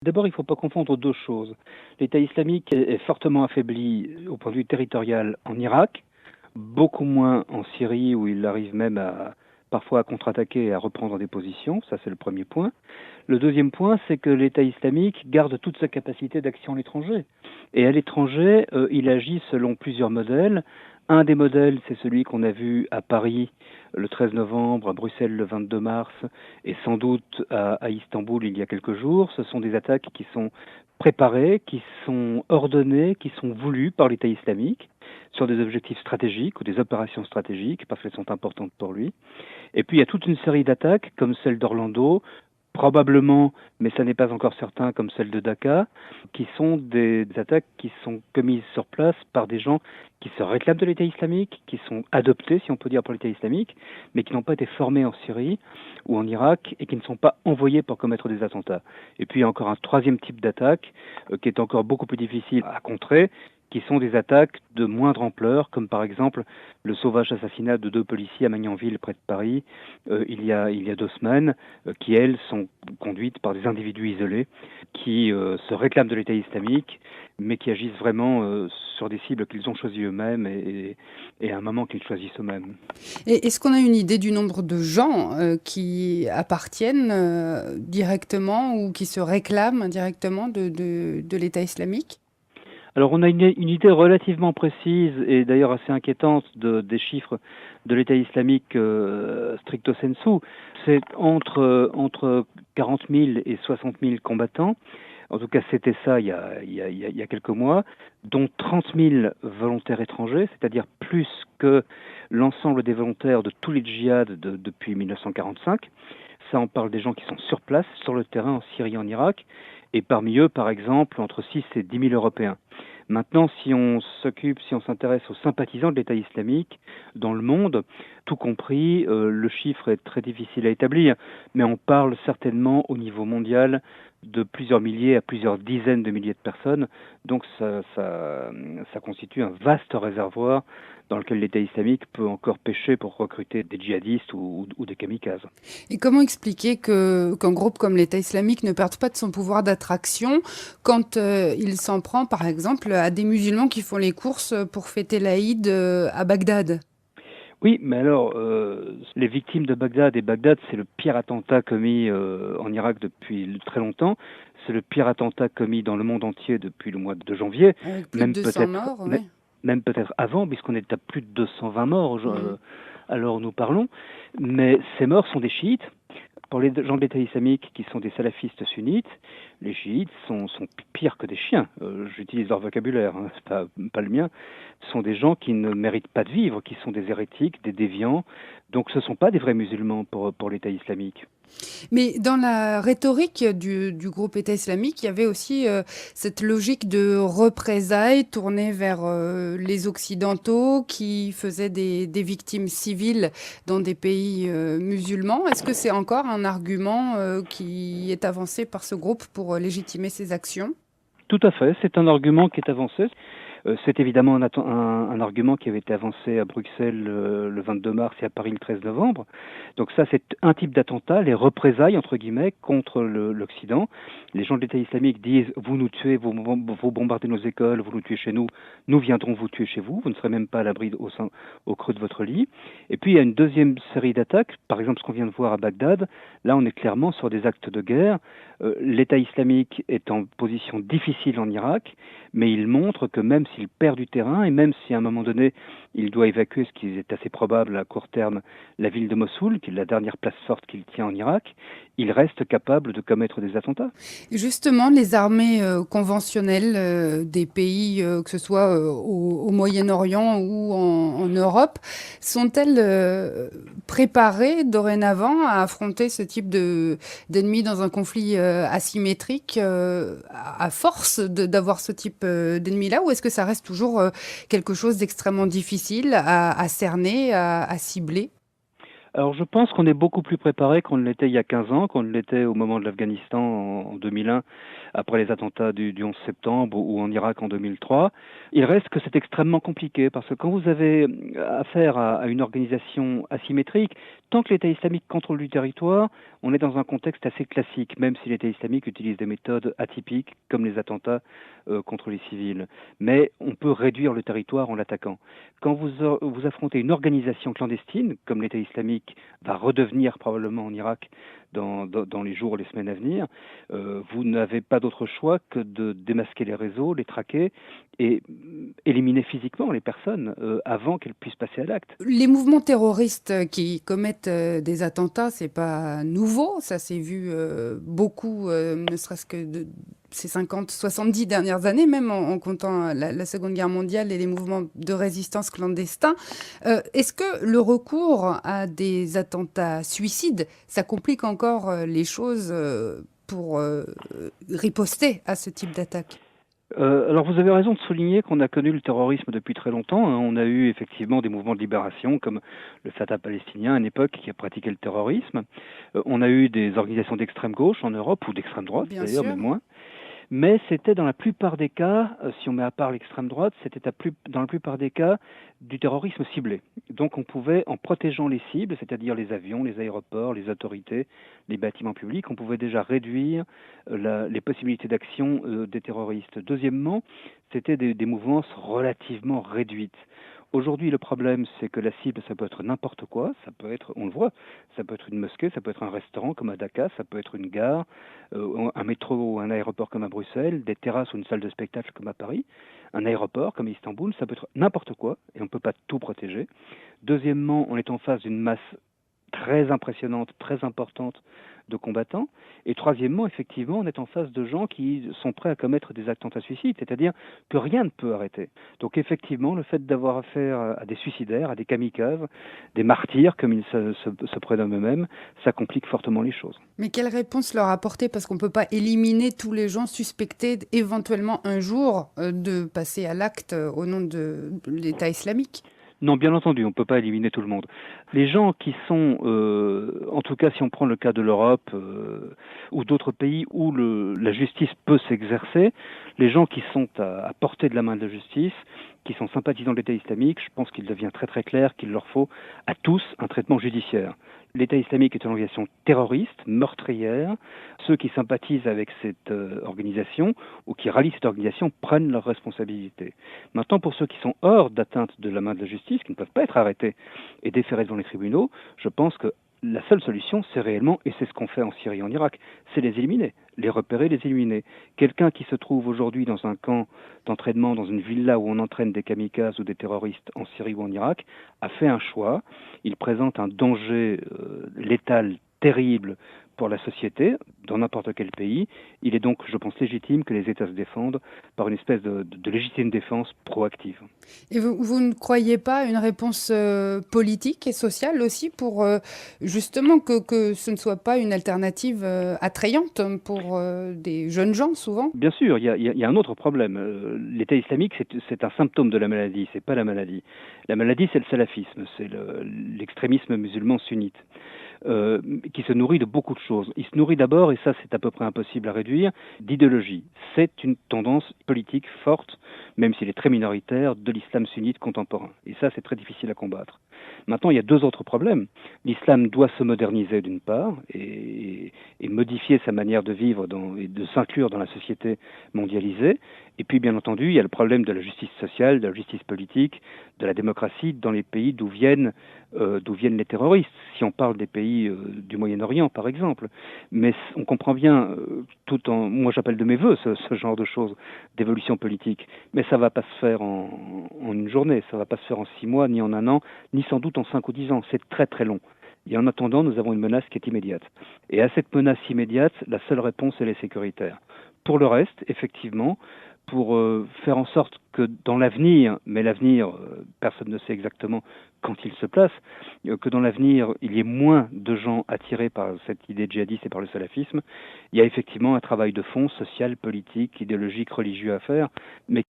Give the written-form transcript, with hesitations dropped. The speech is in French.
D'abord, il ne faut pas confondre deux choses. L'État islamique est fortement affaibli au point de vue territorial en Irak, beaucoup moins en Syrie où il arrive même parfois à contre-attaquer et à reprendre des positions. Ça, c'est le premier point. Le deuxième point, c'est que l'État islamique garde toute sa capacité d'action à l'étranger. Et à l'étranger, il agit selon plusieurs modèles. Un des modèles, c'est celui qu'on a vu à Paris le 13 novembre, à Bruxelles le 22 mars et sans doute à Istanbul il y a quelques jours. Ce sont des attaques qui sont préparées, qui sont ordonnées, qui sont voulues par l'État islamique sur des objectifs stratégiques ou des opérations stratégiques parce qu'elles sont importantes pour lui. Et puis il y a toute une série d'attaques comme celle d'Orlando, probablement, mais ça n'est pas encore certain, comme celle de Daca, qui sont des attaques qui sont commises sur place par des gens qui se réclament de l'État islamique, qui sont adoptés, si on peut dire, par l'État islamique, mais qui n'ont pas été formés en Syrie ou en Irak et qui ne sont pas envoyés pour commettre des attentats. Et puis il y a encore un troisième type d'attaque qui est encore beaucoup plus difficile à contrer, qui sont des attaques de moindre ampleur, comme par exemple le sauvage assassinat de deux policiers à Magnanville, près de Paris, il y a 2 semaines, qui, elles, sont conduites par des individus isolés qui se réclament de l'État islamique, mais qui agissent vraiment sur des cibles qu'ils ont choisies eux-mêmes et à un moment qu'ils choisissent eux-mêmes. Et est-ce qu'on a une idée du nombre de gens qui appartiennent directement ou qui se réclament directement de l'État islamique? Alors on a une idée relativement précise et d'ailleurs assez inquiétante des chiffres de l'État islamique stricto sensu. C'est entre 40 000 et 60 000 combattants. En tout cas, c'était ça il y a quelques mois, dont 30 000 volontaires étrangers, c'est-à-dire plus que l'ensemble des volontaires de tous les djihad depuis 1945. Ça, on parle des gens qui sont sur place, sur le terrain, en Syrie, en Irak, et parmi eux, par exemple, entre 6 et 10 000 Européens. Maintenant, si on s'intéresse aux sympathisants de l'État islamique dans le monde, tout compris, le chiffre est très difficile à établir, mais on parle certainement au niveau mondial de plusieurs milliers à plusieurs dizaines de milliers de personnes. Donc ça constitue un vaste réservoir dans lequel l'État islamique peut encore pêcher pour recruter des djihadistes ou des kamikazes. Et comment expliquer qu'un groupe comme l'État islamique ne perde pas de son pouvoir d'attraction quand il s'en prend, par exemple, à des musulmans qui font les courses pour fêter l'Aïd à Bagdad? Oui, mais alors, les victimes de Bagdad, et Bagdad, c'est le pire attentat commis en Irak depuis très longtemps. C'est le pire attentat commis dans le monde entier depuis le mois de janvier, Avec plus de même 200 peut-être, morts, oui. même peut-être avant, puisqu'on est à plus de 220 morts Mhm. alors nous parlons. Mais ces morts sont des chiites. Pour les gens de l'État islamique qui sont des salafistes sunnites, les chiites sont pires que des chiens. J'utilise leur vocabulaire, hein, c'est pas le mien. Ce sont des gens qui ne méritent pas de vivre, qui sont des hérétiques, des déviants. Donc ce ne sont pas des vrais musulmans pour l'État islamique. Mais dans la rhétorique du groupe État islamique, il y avait aussi cette logique de représailles tournée vers les Occidentaux qui faisaient des victimes civiles dans des pays musulmans. Est-ce que c'est encore un argument qui est avancé par ce groupe pour légitimer ses actions? Tout à fait, c'est un argument qui est avancé. C'est évidemment un argument qui avait été avancé à Bruxelles le 22 mars et à Paris le 13 novembre. Donc ça, c'est un type d'attentat, les représailles, entre guillemets, contre l'Occident. Les gens de l'État islamique disent, vous nous tuez, vous bombardez nos écoles, vous nous tuez chez nous, nous viendrons vous tuer chez vous, vous ne serez même pas à l'abri au creux de votre lit. Et puis il y a une deuxième série d'attaques, par exemple ce qu'on vient de voir à Bagdad. Là, on est clairement sur des actes de guerre. L'État islamique est en position difficile en Irak, mais il montre que même s'il perd du terrain, et même si à un moment donné, il doit évacuer, ce qui est assez probable à court terme, la ville de Mossoul, qui est la dernière place forte qu'il tient en Irak, il reste capable de commettre des attentats. Justement, les armées conventionnelles des pays, que ce soit au Moyen-Orient ou en Europe, sont-elles préparées dorénavant à affronter ce type d'ennemis dans un conflit asymétrique à force d'avoir ce type d'ennemi-là, ou est-ce que ça reste toujours quelque chose d'extrêmement difficile à cerner, à cibler? Alors je pense qu'on est beaucoup plus préparé qu'on ne l'était il y a 15 ans, qu'on ne l'était au moment de l'Afghanistan en 2001, après les attentats du 11 septembre ou en Irak en 2003. Il reste que c'est extrêmement compliqué parce que quand vous avez affaire à une organisation asymétrique, tant que l'État islamique contrôle du territoire, on est dans un contexte assez classique, même si l'État islamique utilise des méthodes atypiques comme les attentats contre les civils. Mais on peut réduire le territoire en l'attaquant. Quand vous affrontez une organisation clandestine, comme l'État islamique va redevenir probablement en Irak dans les jours ou les semaines à venir, vous n'avez pas d'autre choix que de démasquer les réseaux, les traquer et éliminer physiquement les personnes avant qu'elles puissent passer à l'acte. Les mouvements terroristes qui commettent des attentats, c'est pas nouveau. Ça s'est vu beaucoup, ne serait-ce que de ces 50, 70 dernières années, même en comptant la Seconde Guerre mondiale et les mouvements de résistance clandestins. Est-ce que le recours à des attentats suicides, ça complique encore les choses pour riposter à ce type d'attaque? Alors vous avez raison de souligner qu'on a connu le terrorisme depuis très longtemps, hein. On a eu effectivement des mouvements de libération comme le Fatah palestinien à une époque qui a pratiqué le terrorisme. On a eu des organisations d'extrême gauche en Europe ou d'extrême droite Bien d'ailleurs, sûr. même moins. Mais c'était dans la plupart des cas, si on met à part l'extrême droite, c'était dans la plupart des cas du terrorisme ciblé. Donc on pouvait, en protégeant les cibles, c'est-à-dire les avions, les aéroports, les autorités, les bâtiments publics, on pouvait déjà réduire les possibilités d'action des terroristes. Deuxièmement, c'était des mouvances relativement réduites. Aujourd'hui, le problème, c'est que la cible, ça peut être n'importe quoi, ça peut être, on le voit, ça peut être une mosquée, ça peut être un restaurant comme à Dakar, ça peut être une gare, un métro ou un aéroport comme à Bruxelles, des terrasses ou une salle de spectacle comme à Paris, un aéroport comme à Istanbul, ça peut être n'importe quoi et on ne peut pas tout protéger. Deuxièmement, on est en face d'une masse très impressionnante, très importante de combattants. Et troisièmement, effectivement, on est en face de gens qui sont prêts à commettre des attentats suicides, c'est-à-dire que rien ne peut arrêter. Donc effectivement, le fait d'avoir affaire à des suicidaires, à des kamikazes, des martyrs, comme ils se prénomment eux-mêmes, ça complique fortement les choses. Mais quelle réponse leur apporter? Parce qu'on ne peut pas éliminer tous les gens suspectés éventuellement un jour de passer à l'acte au nom de l'État islamique. Non, bien entendu, on ne peut pas éliminer tout le monde. Les gens qui sont, en tout cas si on prend le cas de l'Europe ou d'autres pays où la justice peut s'exercer, les gens qui sont à portée de la main de la justice, qui sont sympathisants de l'État islamique, je pense qu'il devient très très clair qu'il leur faut à tous un traitement judiciaire. L'État islamique est une organisation terroriste, meurtrière. Ceux qui sympathisent avec cette organisation ou qui rallient cette organisation prennent leurs responsabilités. Maintenant, pour ceux qui sont hors d'atteinte de la main de la justice, qui ne peuvent pas être arrêtés et déférés devant les tribunaux, je pense que la seule solution, c'est réellement, et c'est ce qu'on fait en Syrie et en Irak, c'est les éliminer, les repérer, les éliminer. Quelqu'un qui se trouve aujourd'hui dans un camp d'entraînement, dans une villa où on entraîne des kamikazes ou des terroristes en Syrie ou en Irak, a fait un choix. Il présente un danger létal terrible pour la société, dans n'importe quel pays. Il est donc, je pense, légitime que les États se défendent par une espèce de légitime défense proactive. Et vous ne croyez pas à une réponse politique et sociale aussi pour justement que ce ne soit pas une alternative attrayante pour des jeunes gens souvent? Bien sûr, il y a un autre problème. L'État islamique, c'est un symptôme de la maladie, c'est pas la maladie. La maladie, c'est le salafisme, c'est l'extrémisme musulman sunnite. Qui se nourrit de beaucoup de choses. Il se nourrit d'abord, et ça c'est à peu près impossible à réduire, d'idéologie. C'est une tendance politique forte, même s'il est très minoritaire, de l'islam sunnite contemporain. Et ça c'est très difficile à combattre. Maintenant, il y a deux autres problèmes. L'islam doit se moderniser d'une part et modifier sa manière de vivre et de s'inclure dans la société mondialisée. Et puis, bien entendu, il y a le problème de la justice sociale, de la justice politique, de la démocratie dans les pays d'où viennent les terroristes. Si on parle des pays du Moyen-Orient, par exemple. Mais on comprend bien, moi j'appelle de mes voeux ce genre de choses, d'évolution politique. Mais ça ne va pas se faire en une journée, ça ne va pas se faire en 6 mois, ni en un an, ni sans doute en 5 ou 10 ans. C'est très très long. Et en attendant, nous avons une menace qui est immédiate. Et à cette menace immédiate, la seule réponse, elle est sécuritaire. Pour le reste, effectivement, pour faire en sorte que dans l'avenir, mais l'avenir, personne ne sait exactement quand il se place, que dans l'avenir, il y ait moins de gens attirés par cette idée djihadiste et par le salafisme, il y a effectivement un travail de fond, social, politique, idéologique, religieux à faire, mais